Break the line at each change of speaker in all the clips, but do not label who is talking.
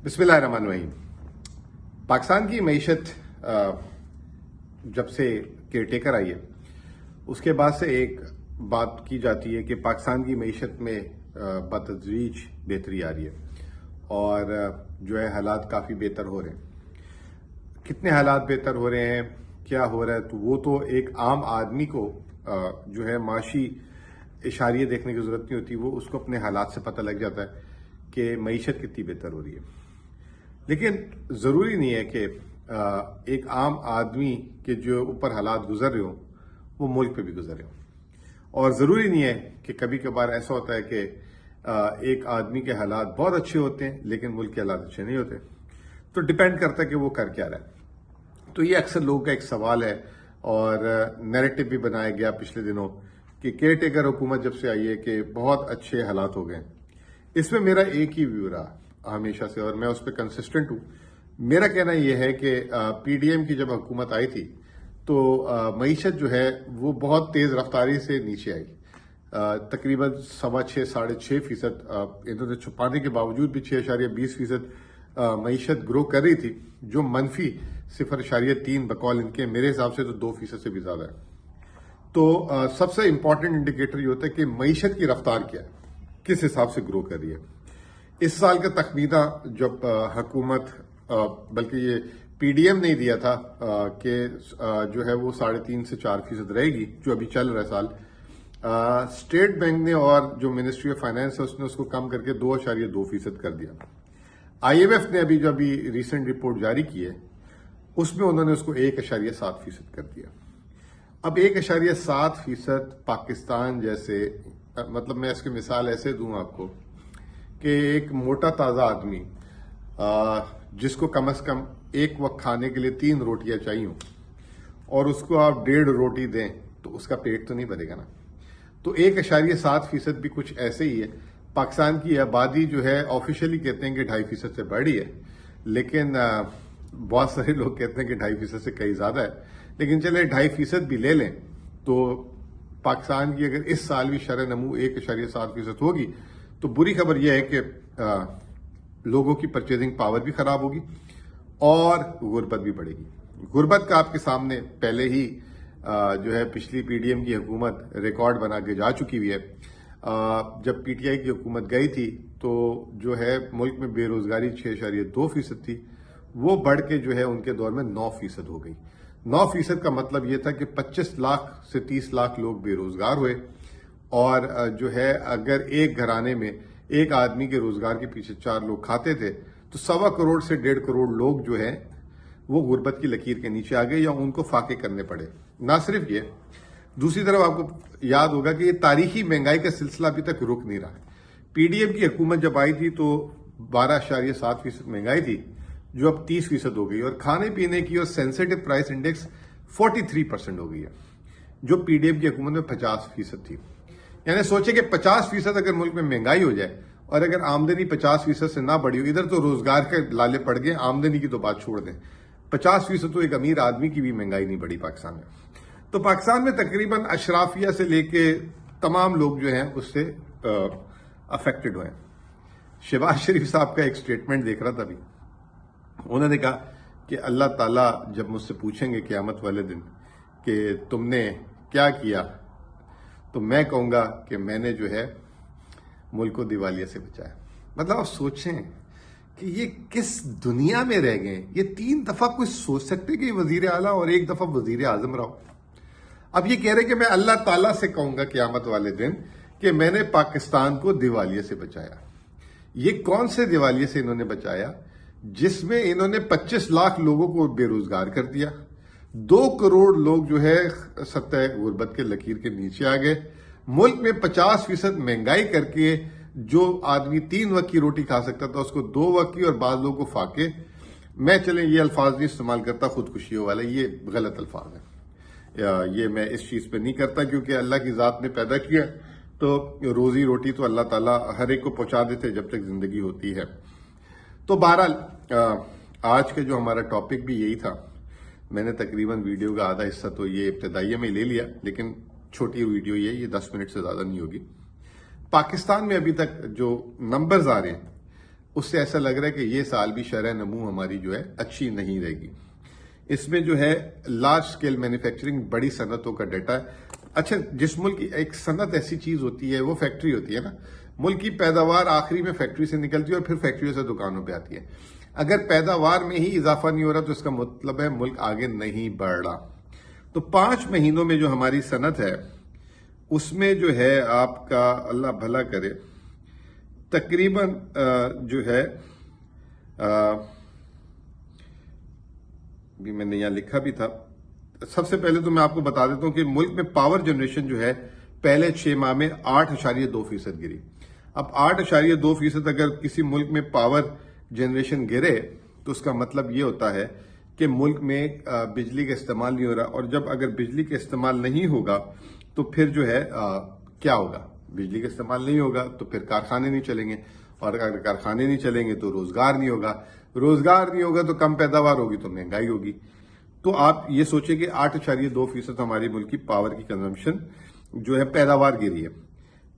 بسم اللہ الرحمن الرحیم۔ پاکستان کی معیشت جب سے کیئر ٹیکر آئی ہے اس کے بعد سے ایک بات کی جاتی ہے کہ پاکستان کی معیشت میں بتدریج بہتری آ رہی ہے اور جو ہے حالات کافی بہتر ہو رہے ہیں۔ کتنے حالات بہتر ہو رہے ہیں، کیا ہو رہا ہے، تو وہ تو ایک عام آدمی کو جو ہے معاشی اشاریے دیکھنے کی ضرورت نہیں ہوتی، وہ اس کو اپنے حالات سے پتہ لگ جاتا ہے کہ معیشت کتنی بہتر ہو رہی ہے۔ لیکن ضروری نہیں ہے کہ ایک عام آدمی کے جو اوپر حالات گزر رہے ہوں وہ ملک پہ بھی گزر رہے ہوں، اور ضروری نہیں ہے کہ کبھی کبھار ایسا ہوتا ہے کہ ایک آدمی کے حالات بہت اچھے ہوتے ہیں لیکن ملک کے حالات اچھے نہیں ہوتے، تو ڈیپینڈ کرتا ہے کہ وہ کر کیا رہا ہے۔ تو یہ اکثر لوگوں کا ایک سوال ہے اور نیریٹو بھی بنایا گیا پچھلے دنوں کہ کیئر ٹیکر حکومت جب سے آئی ہے کہ بہت اچھے حالات ہو گئے ہیں۔ اس میں میرا ایک ہی ویو رہا ہمیشہ سے اور میں اس پہ کنسسٹنٹ ہوں۔ میرا کہنا یہ ہے کہ پی ڈی ایم کی جب حکومت آئی تھی تو معیشت جو ہے وہ بہت تیز رفتاری سے نیچے آئی، تقریباً 6.5-6.5% انہوں نے چھپانے کے باوجود بھی 6.20% معیشت گرو کر رہی تھی، جو منفی 0.3 بقول ان کے میرے حساب سے تو 2% سے بھی زیادہ ہے۔ تو سب سے امپورٹنٹ انڈیکیٹر یہ ہوتا ہے کہ معیشت کی رفتار کیا ہے، کس حساب سے گرو کر رہی ہے۔ اس سال کا تخمینہ جب حکومت بلکہ یہ پی ڈی ایم نے دیا تھا کہ جو ہے وہ 3.5 سے 4% رہے گی، جو ابھی چل رہا ہے سال، اسٹیٹ بینک نے اور جو منسٹری آف فائنانس ہے اس نے اس کو کم کر کے 2.2% کر دیا۔ آئی ایم ایف نے ابھی جو ریسنٹ رپورٹ جاری کی ہے اس میں انہوں نے اس کو 1.7% کر دیا۔ اب 1.7% پاکستان جیسے، مطلب میں اس کی مثال ایسے دوں آپ کو کہ ایک موٹا تازہ آدمی جس کو کم از کم ایک وقت کھانے کے لیے 3 روٹیاں چاہیے اور اس کو آپ 1.5 روٹی دیں تو اس کا پیٹ تو نہیں بھرے گا نا۔ تو 1.7% بھی کچھ ایسے ہی ہے۔ پاکستان کی آبادی جو ہے آفیشلی کہتے ہیں کہ 2.5% سے بڑھی ہے، لیکن بہت سارے لوگ کہتے ہیں کہ 2.5% سے کئی زیادہ ہے، لیکن چلے 2.5% بھی لے لیں تو پاکستان کی اگر اس سال بھی شرح نمو 1.7% ہوگی تو بری خبر یہ ہے کہ لوگوں کی پرچیزنگ پاور بھی خراب ہوگی اور غربت بھی بڑھے گی۔ غربت کا آپ کے سامنے پہلے ہی جو ہے پچھلی پی ڈی ایم کی حکومت ریکارڈ بنا کے جا چکی ہوئی ہے۔ جب پی ٹی آئی کی حکومت گئی تھی تو جو ہے ملک میں بے روزگاری 6.2% تھی، وہ بڑھ کے جو ہے ان کے دور میں 9% ہو گئی۔ 9% کا مطلب یہ تھا کہ 25 لاکھ سے 30 لاکھ لوگ بے روزگار ہوئے، اور جو ہے اگر ایک گھرانے میں ایک آدمی کے روزگار کے پیچھے 4 لوگ کھاتے تھے تو 1.25 کروڑ سے 1.5 کروڑ لوگ جو ہیں وہ غربت کی لکیر کے نیچے آ گئے یا ان کو فاقے کرنے پڑے۔ نہ صرف یہ، دوسری طرف آپ کو یاد ہوگا کہ یہ تاریخی مہنگائی کا سلسلہ ابھی تک رک نہیں رہا۔ پی ڈی ایم کی حکومت جب آئی تھی تو 12.7% مہنگائی تھی، جو اب 30% ہو گئی، اور کھانے پینے کی اور سینسیٹیو پرائس انڈیکس 43% ہو گئی ہے، جو پی ڈی ایم کی حکومت میں 50% تھی۔ یعنی سوچیں کہ 50% اگر ملک میں مہنگائی ہو جائے اور اگر آمدنی 50% سے نہ بڑھی ہو، ادھر تو روزگار کے لالے پڑ گئے، آمدنی کی تو بات چھوڑ دیں، 50% تو ایک امیر آدمی کی بھی مہنگائی نہیں بڑھی پاکستان میں۔ تو پاکستان میں تقریباً اشرافیہ سے لے کے تمام لوگ جو ہیں اس سے افیکٹڈ ہوئے۔ شہباز شریف صاحب کا ایک سٹیٹمنٹ دیکھ رہا تھا ابھی، انہوں نے کہا کہ اللہ تعالیٰ جب مجھ سے پوچھیں گے قیامت والے دن کہ تم نے کیا کیا، تو میں کہوں گا کہ میں نے جو ہے ملک کو دیوالیہ سے بچایا۔ مطلب آپ سوچیں کہ یہ کس دنیا میں رہ گئے۔ یہ 3 دفعہ کوئی سوچ سکتے کہ یہ وزیر اعلیٰ اور 1 دفعہ وزیر اعظم رہا۔ اب یہ کہہ رہے کہ میں اللہ تعالیٰ سے کہوں گا قیامت والے دن کہ میں نے پاکستان کو دیوالیے سے بچایا۔ یہ کون سے دیوالیے سے انہوں نے بچایا؟ جس میں انہوں نے 25 لاکھ لوگوں کو بے روزگار کر دیا، 2 کروڑ لوگ جو ہے سطح غربت کے لکیر کے نیچے آ گئے، ملک میں 50% مہنگائی کر کے جو آدمی 3 وقت کی روٹی کھا سکتا تھا اس کو 2 وقت کی، اور بعض لوگوں کو فاقے۔ میں چلیں یہ الفاظ نہیں استعمال کرتا خودکشیوں والا، یہ غلط الفاظ ہیں، یہ میں اس چیز پہ نہیں کرتا کیونکہ اللہ کی ذات نے پیدا کیا تو روزی روٹی تو اللہ تعالیٰ ہر ایک کو پہنچا دیتے جب تک زندگی ہوتی ہے۔ تو بہرحال آج کا جو ہمارا ٹاپک بھی یہی تھا۔ میں نے تقریباً ویڈیو کا آدھا حصہ تو یہ ابتدائیہ میں لے لیا، لیکن چھوٹی ویڈیو یہ 10 منٹ سے زیادہ نہیں ہوگی۔ پاکستان میں ابھی تک جو نمبرز آ رہے ہیں اس سے ایسا لگ رہا ہے کہ یہ سال بھی شرح نمو ہماری جو ہے اچھی نہیں رہے گی. اس میں جو ہے لارج سکیل مینوفیکچرنگ بڑی صنعتوں کا ڈیٹا ہے. اچھا، جس ملک کی ایک صنعت ایسی چیز ہوتی ہے وہ فیکٹری ہوتی ہے نا. ملک کی پیداوار آخری میں فیکٹری سے نکلتی ہے اور پھر فیکٹریوں سے دکانوں پہ آتی ہے. اگر پیداوار میں ہی اضافہ نہیں ہو رہا تو اس کا مطلب ہے ملک آگے نہیں بڑھ رہا. تو 5 مہینوں میں جو ہماری صنعت ہے اس میں جو ہے آپ کا اللہ بھلا کرے تقریباً جو ہے بھی میں نے یہاں لکھا بھی تھا. سب سے پہلے تو میں آپ کو بتا دیتا ہوں کہ ملک میں پاور جنریشن جو ہے پہلے 6 ماہ میں 8.2% گری. اب 8.2% اگر کسی ملک میں پاور جنریشن گرے تو اس کا مطلب یہ ہوتا ہے کہ ملک میں بجلی کا استعمال نہیں ہو رہا. اور جب اگر بجلی کا استعمال نہیں ہوگا تو پھر جو ہے کیا ہوگا؟ بجلی کا استعمال نہیں ہوگا تو پھر کارخانے نہیں چلیں گے، اور اگر کارخانے نہیں چلیں گے تو روزگار نہیں ہوگا. روزگار نہیں ہوگا تو کم پیداوار ہوگی تو مہنگائی ہوگی. تو آپ یہ سوچیں کہ 8.2% ہماری ملک کی پاور کی کنزمپشن جو ہے پیداوار گری ہے.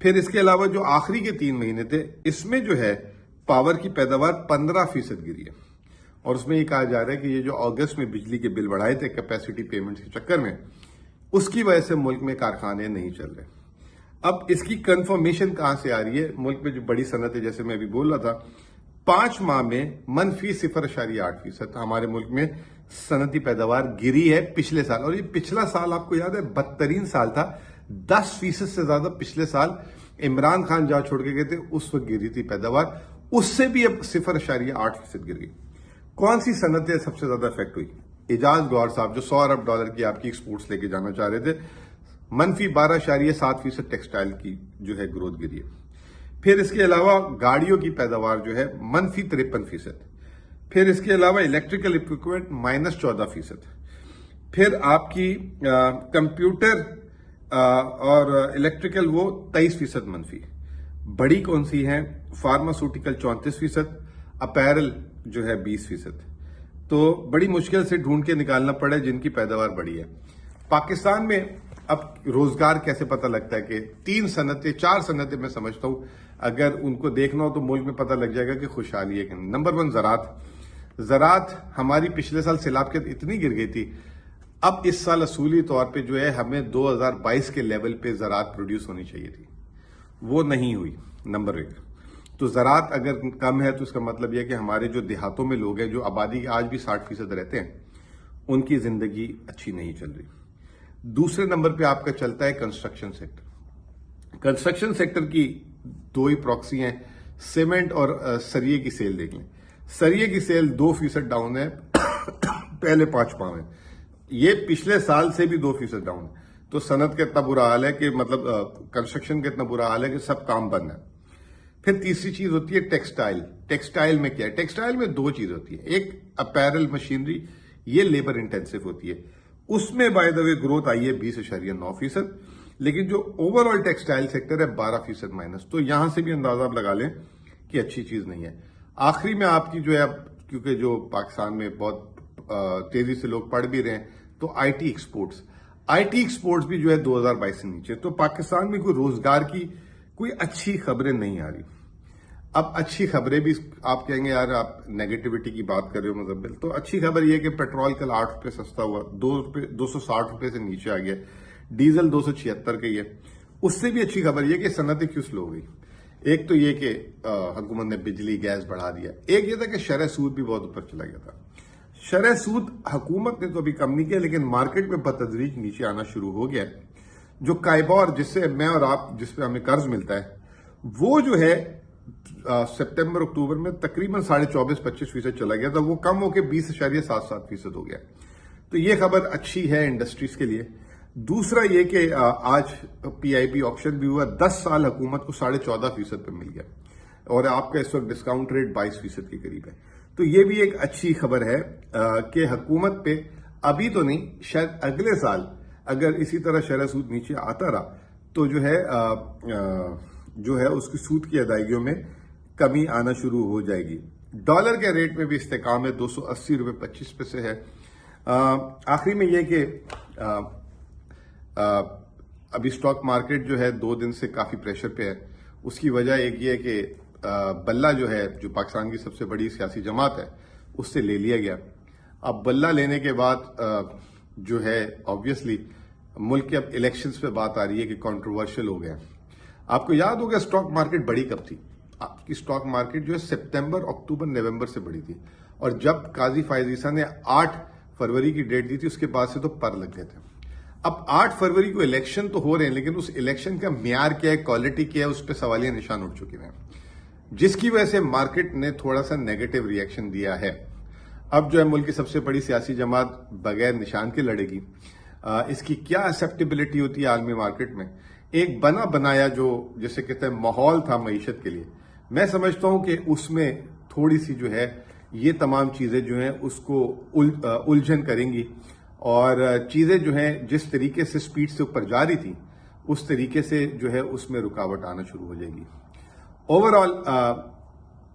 پھر اس کے علاوہ جو آخری کے 3 مہینے تھے اس میں جو ہے پاور کی پیداوار 15% گری ہے. اور اس میں یہ کہا جا رہا ہے کہ یہ جو اگست میں بجلی کے بل بڑھائے تھے کیپیسٹی پیمنٹ کے چکر میں، اس کی وجہ سے ملک میں کارخانے نہیں چل رہے. اب اس کی کنفرمیشن کہاں سے آ رہی ہے؟ ملک میں جو بڑی صنعت ہے، جیسے میں ابھی بول رہا تھا، 5 ماہ میں -0.8% ہمارے ملک میں صنعتی پیداوار گری ہے پچھلے سال. اور یہ پچھلا سال آپ کو یاد ہے بدترین سال تھا. 10% سے زیادہ پچھلے سال عمران خان جہاں چھوڑ کے گئے تھے اس وقت گری تھی پیداوار. اس سے بھی اب 0.8% گر گئی. کون سی صنعتیں سب سے زیادہ افیکٹ ہوئی؟ اعجاز گوہر صاحب جو $100 ارب کی آپ کی ایکسپورٹس لے کے جانا چاہ رہے تھے، -12.7% ٹیکسٹائل کی جو ہے گروتھ گری ہے. پھر اس کے علاوہ گاڑیوں کی پیداوار جو ہے -53%. پھر اس کے علاوہ الیکٹریکل اکوپمنٹ -14%. پھر آپ کی کمپیوٹر اور الیکٹریکل وہ 23% منفی. بڑی کون سی ہیں؟ فارماسوٹیکل 34%، اپیرل جو ہے 20%. تو بڑی مشکل سے ڈھونڈ کے نکالنا پڑے جن کی پیداوار بڑی ہے. پاکستان میں اب روزگار کیسے پتہ لگتا ہے کہ 4 صنعتیں میں سمجھتا ہوں اگر ان کو دیکھنا ہو تو ملک میں پتہ لگ جائے گا کہ خوشحالی ہے کہ نہیں. نمبر 1 زراعت ہماری پچھلے سال سیلاب اتنی گر گئی تھی. اب اس سال اصولی طور پہ جو ہے ہمیں 2022 کے لیول پہ زراعت پروڈیوس ہونی چاہیے تھی، وہ نہیں ہوئی. نمبر 1 تو زراعت اگر کم ہے تو اس کا مطلب یہ کہ ہمارے جو دیہاتوں میں لوگ ہیں جو آبادی آج بھی 60% رہتے ہیں ان کی زندگی اچھی نہیں چل رہی. دوسرے نمبر پہ آپ کا چلتا ہے کنسٹرکشن سیکٹر. کنسٹرکشن سیکٹر کی 2 ہی پراکسی ہیں، سیمنٹ اور سریے کی سیل دیکھ لیں. سریے کی سیل 2% ڈاؤن ہے پہلے 5 ماہ میں. یہ پچھلے سال سے بھی 2% ڈاؤن ہے. تو صنعت کا اتنا برا حال ہے کہ مطلب کنسٹرکشن کا اتنا برا حال ہے کہ سب کام بند ہے. پھر تیسری چیز ہوتی ہے ٹیکسٹائل. ٹیکسٹائل میں کیا ہے؟ ٹیکسٹائل میں 2 چیز ہوتی ہے. ایک اپیرل مشینری، یہ لیبر انٹینسو ہوتی ہے، اس میں by the way growth I ہے 20.9%. لیکن جو اوور آل ٹیکسٹائل سیکٹر ہے 12% مائنس. تو یہاں سے بھی اندازہ آپ لگا لیں کہ اچھی چیز نہیں ہے. آخری میں آپ کی جو ہے کیونکہ جو پاکستان میں بہت تیزی سے لوگ پڑھ بھی رہے ہیں تو آئی ٹی ایکسپورٹس بھی جو ہے 2022 سے نیچے. تو پاکستان میں کوئی روزگار کی کوئی اچھی خبریں نہیں آ رہی. اب اچھی خبریں بھی آپ کہیں گے یار آپ نیگیٹیوٹی کی بات کر رہے ہو مزمل. تو اچھی خبر یہ کہ پیٹرول کل 8 روپے سستا ہوا، 260 روپے سے نیچے آ گیا. ڈیزل 276 کا ہی ہے. اس سے بھی اچھی خبر یہ کہ صنعتیں کیوں سلو ہو گئی. ایک تو یہ کہ حکومت نے بجلی گیس بڑھا دیا. ایک یہ تھا کہ شرح سود بھی بہت اوپر چلا گیا تھا. شرح سود حکومت نے تو ابھی کم نہیں کیا لیکن مارکیٹ میں بتدریج نیچے آنا شروع ہو گیا. جو کائبور جس سے میں اور آپ جس پہ ہمیں قرض ملتا ہے وہ جو ہے سپتمبر اکتوبر میں تقریباً 24.25% چلا گیا تھا. وہ کم ہو کے 20.77% ہو گیا. تو یہ خبر اچھی ہے انڈسٹریز کے لیے. دوسرا یہ کہ آج پی آئی پی آپشن بھی ہوا. 10 سال حکومت کو 14.5% پہ مل گیا اور آپ کا اس وقت ڈسکاؤنٹ ریٹ 22% کے قریب ہے. تو یہ بھی ایک اچھی خبر ہے کہ حکومت پہ ابھی تو نہیں، شاید اگلے سال اگر اسی طرح شرح سود نیچے آتا رہا تو جو ہے اس کی سود کی ادائیگیوں میں کمی آنا شروع ہو جائے گی. ڈالر کے ریٹ میں بھی استحکام ہے، 280 روپے 25 پیسے ہے. آخری میں یہ کہ ابھی سٹاک مارکیٹ جو ہے 2 دن سے کافی پریشر پہ ہے. اس کی وجہ ایک یہ ہے کہ بلہ جو ہے جو پاکستان کی سب سے بڑی سیاسی جماعت ہے اس سے لے لیا گیا. اب بلہ لینے کے بعد جو ہے آبویسلی ملک کے اب الیکشنز پہ بات آ رہی ہے کہ کنٹروورشل ہو گیا. آپ کو یاد ہوگا اسٹاک مارکیٹ بڑی کب تھی؟ آپ کی اسٹاک مارکیٹ جو ہے سپتمبر اکتوبر نومبر سے بڑی تھی, اور جب قاضی فائز عیسیٰ نے 8 فروری کی ڈیٹ دی تھی اس کے بعد سے تو پر لگ گئے تھے. اب 8 فروری کو الیکشن تو ہو رہے ہیں لیکن اس الیکشن کا معیار کیا ہے, کوالٹی کیا ہے, اس پہ سوالیہ نشان اٹھ چکے ہیں, جس کی وجہ سے مارکیٹ نے تھوڑا سا نیگیٹو ریئیکشن دیا ہے. اب جو ہے ملک کی سب سے بڑی سیاسی جماعت بغیر نشان کے لڑے گی. اس کی کیا ایکسیپٹیبلٹی ہوتی ہے عالمی مارکیٹ میں؟ ایک بنا بنایا جو جسے کہتے ہیں ماحول تھا معیشت کے لیے, میں سمجھتا ہوں کہ اس میں تھوڑی سی جو ہے یہ تمام چیزیں جو ہیں اس کو الجھن کریں گی, اور چیزیں جو ہیں جس طریقے سے سپیڈ سے اوپر جا رہی تھی اس طریقے سے جو ہے اس میں رکاوٹ آنا شروع ہو جائے گی. اوورآل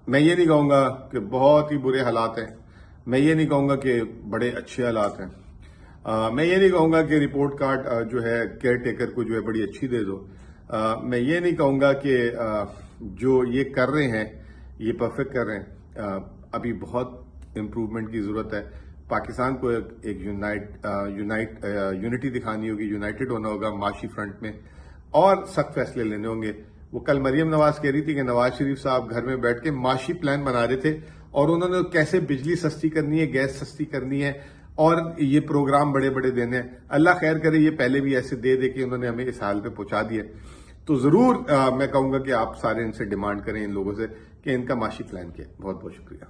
میں یہ نہیں کہوں گا کہ بہت ہی برے حالات ہیں, میں یہ نہیں کہوں گا کہ بڑے اچھے حالات ہیں, میں یہ نہیں کہوں گا کہ رپورٹ کارڈ جو ہے کیئر ٹیکر کو جو ہے بڑی اچھی دے دو, میں یہ نہیں کہوں گا کہ جو یہ کر رہے ہیں یہ پرفیکٹ کر رہے ہیں. ابھی بہت امپروومنٹ کی ضرورت ہے. پاکستان کو ایک یونٹی دکھانی ہوگی, یونائٹڈ ہونا ہوگا معاشی فرنٹ میں, اور سخت فیصلے لینے ہوں گے. وہ کل مریم نواز کہہ رہی تھی کہ نواز شریف صاحب گھر میں بیٹھ کے معاشی پلان بنا رہے تھے, اور انہوں نے کیسے بجلی سستی کرنی ہے, گیس سستی کرنی ہے, اور یہ پروگرام بڑے بڑے دینے ہیں. اللہ خیر کرے یہ پہلے بھی ایسے دے دے کے انہوں نے ہمیں اس حال پہ پہنچا دیا. تو ضرور میں کہوں گا کہ آپ سارے ان سے ڈیمانڈ کریں, ان لوگوں سے, کہ ان کا معاشی پلان کیا. بہت بہت شکریہ.